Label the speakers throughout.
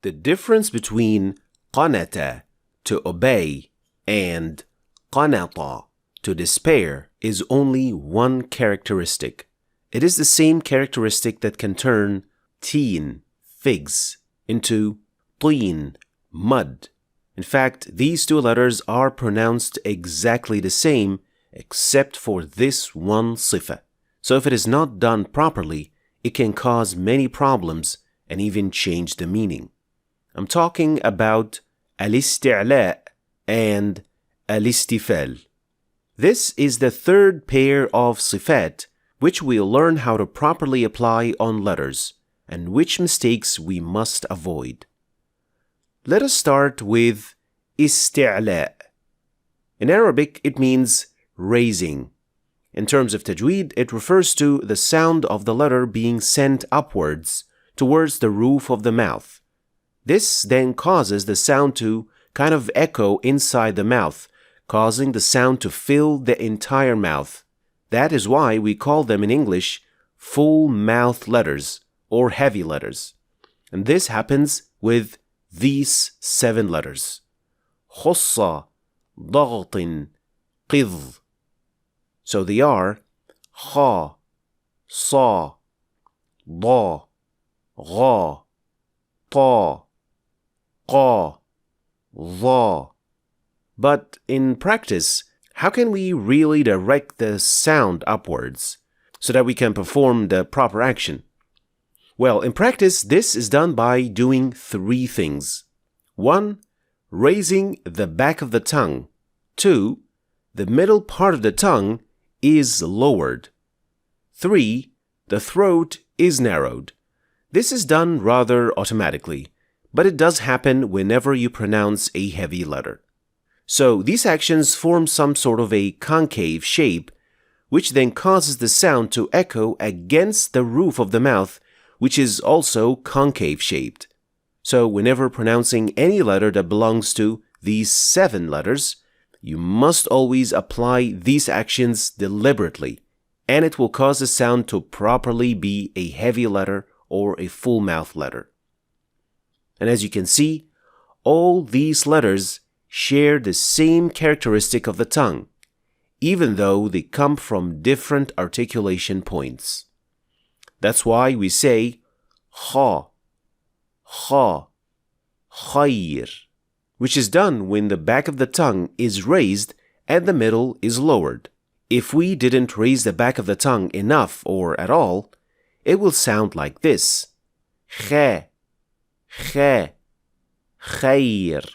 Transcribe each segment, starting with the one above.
Speaker 1: The difference between qanata, to obey, and qanata, to despair, is only one characteristic. It is the same characteristic that can turn teen, figs, into teen, mud. In fact, these two letters are pronounced exactly the same except for this one sifa. So if it is not done properly, it can cause many problems and even change the meaning. I'm talking about al-isti'laa and al-istifal. This is the third pair of sifaat which we'll learn how to properly apply on letters and which mistakes we must avoid. Let us start with isti'laa. In Arabic, it means raising. In terms of Tajweed, it refers to the sound of the letter being sent upwards towards the roof of the mouth. This then causes the sound to kind of echo inside the mouth, causing the sound to fill the entire mouth. That is why we call them in English full mouth letters or heavy letters. And this happens with these 7 letters. خص, ضغط, قذ. So they are خا, صا, ضا, غا, طا, قا, ظا. But in practice, how can we really direct the sound upwards so that we can perform the proper action? Well, in practice, this is done by doing 3 things. 1. Raising the back of the tongue. 2. The middle part of the tongue is lowered. 3. The throat is narrowed. This is done rather automatically, but it does happen whenever you pronounce a heavy letter. So these actions form some sort of a concave shape, which then causes the sound to echo against the roof of the mouth, which is also concave shaped. So whenever pronouncing any letter that belongs to these 7 letters, you must always apply these actions deliberately, and it will cause the sound to properly be a heavy letter or a full mouth letter. And as you can see, all these letters share the same characteristic of the tongue, even though they come from different articulation points. That's why we say kha, kha, khayr, which is done when the back of the tongue is raised and the middle is lowered. If we didn't raise the back of the tongue enough or at all, it will sound like this: kha, kha, khayr.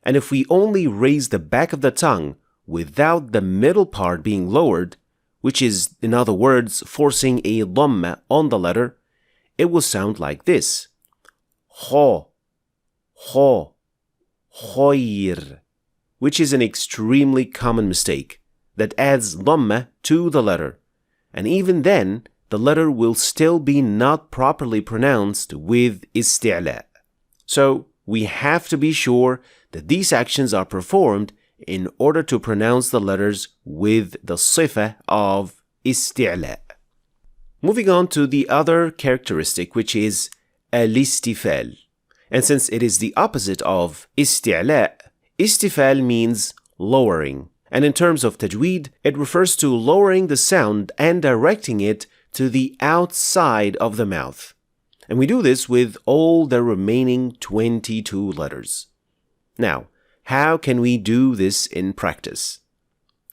Speaker 1: And if we only raise the back of the tongue without the middle part being lowered, which is, in other words, forcing a dhamma on the letter, it will sound like this: kha, kha, khayr, which is an extremely common mistake that adds dhamma to the letter. And even then, the letter will still be not properly pronounced with isti'laa. So we have to be sure that these actions are performed in order to pronounce the letters with the sifa of isti'laa. Moving on to the other characteristic, which is al-istifal. And since it is the opposite of isti'laa, istifal means lowering. And in terms of Tajweed, it refers to lowering the sound and directing it to the outside of the mouth. And we do this with all the remaining 22 letters. Now, how can we do this in practice?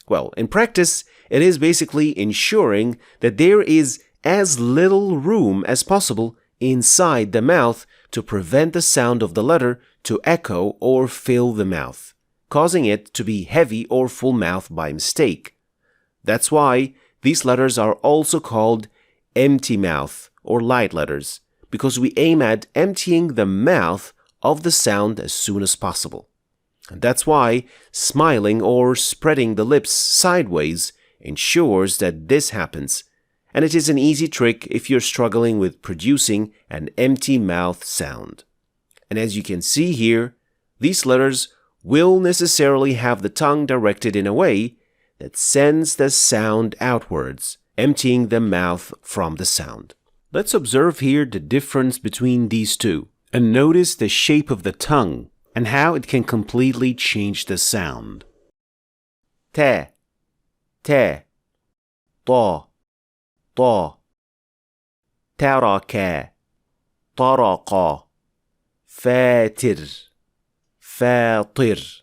Speaker 1: Well, in practice, it is basically ensuring that there is as little room as possible inside the mouth to prevent the sound of the letter to echo or fill the mouth, causing it to be heavy or full mouth by mistake. That's why these letters are also called empty mouth or light letters, because we aim at emptying the mouth of the sound as soon as possible. And that's why smiling or spreading the lips sideways ensures that this happens, and it is an easy trick if you're struggling with producing an empty mouth sound. And as you can see here, these letters will necessarily have the tongue directed in a way that sends the sound outwards, emptying the mouth from the sound. Let's observe here the difference between these two. And notice the shape of the tongue and how it can completely change the sound. Ta, ta, ta, ta, taraka, taraqa, fatir, fatir.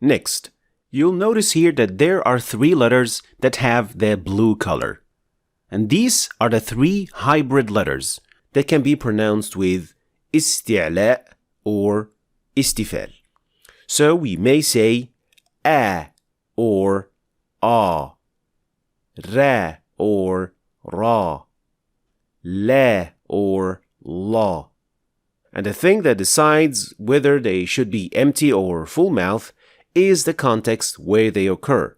Speaker 1: Next, you'll notice here that there are 3 letters that have the blue color. And these are the 3 hybrid letters that can be pronounced with isti'laa or istifal. So we may say a or a, ra or ra, la or la. And the thing that decides whether they should be empty or full mouth is the context where they occur.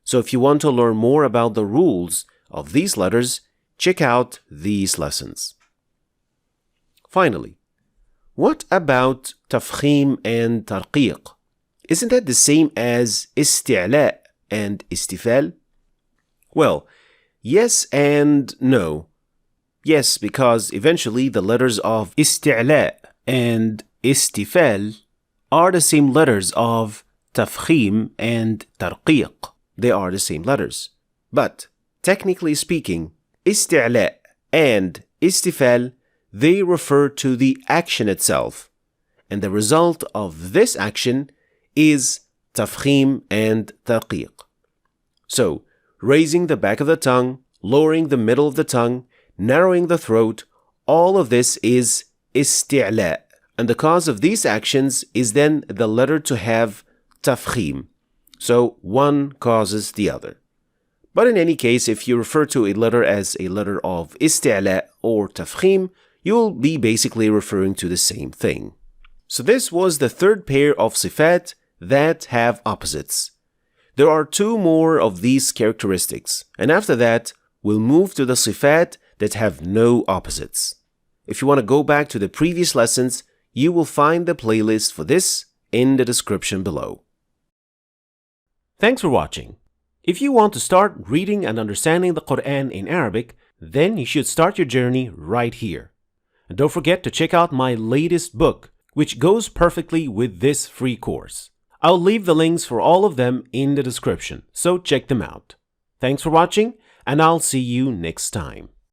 Speaker 1: So if you want to learn more about the rules of these letters, check out these lessons. Finally, what about tafkhim and tarqiq? Isn't that the same as isti'laa and istifal? Well, yes and no. Yes, because eventually the letters of isti'laa and istifal are the same letters of tafkhim and tarqiq. They are the same letters. But technically speaking, isti'laa and istifal, they refer to the action itself. And the result of this action is tafkhim and tarqiq. So, raising the back of the tongue, lowering the middle of the tongue, narrowing the throat, all of this is isti'laa. And the cause of these actions is then the letter to have tafkhim. So one causes the other. But in any case, if you refer to a letter as a letter of isti'laa or tafkhim, you'll be basically referring to the same thing. So this was the 3rd pair of sifat that have opposites. There are 2 more of these characteristics, and after that, we'll move to the sifat that have no opposites. If you want to go back to the previous lessons, you will find the playlist for this in the description below. Thanks for watching. If you want to start reading and understanding the Quran in Arabic, then you should start your journey right here. And don't forget to check out my latest book, which goes perfectly with this free course. I'll leave the links for all of them in the description, so check them out. Thanks for watching, and I'll see you next time.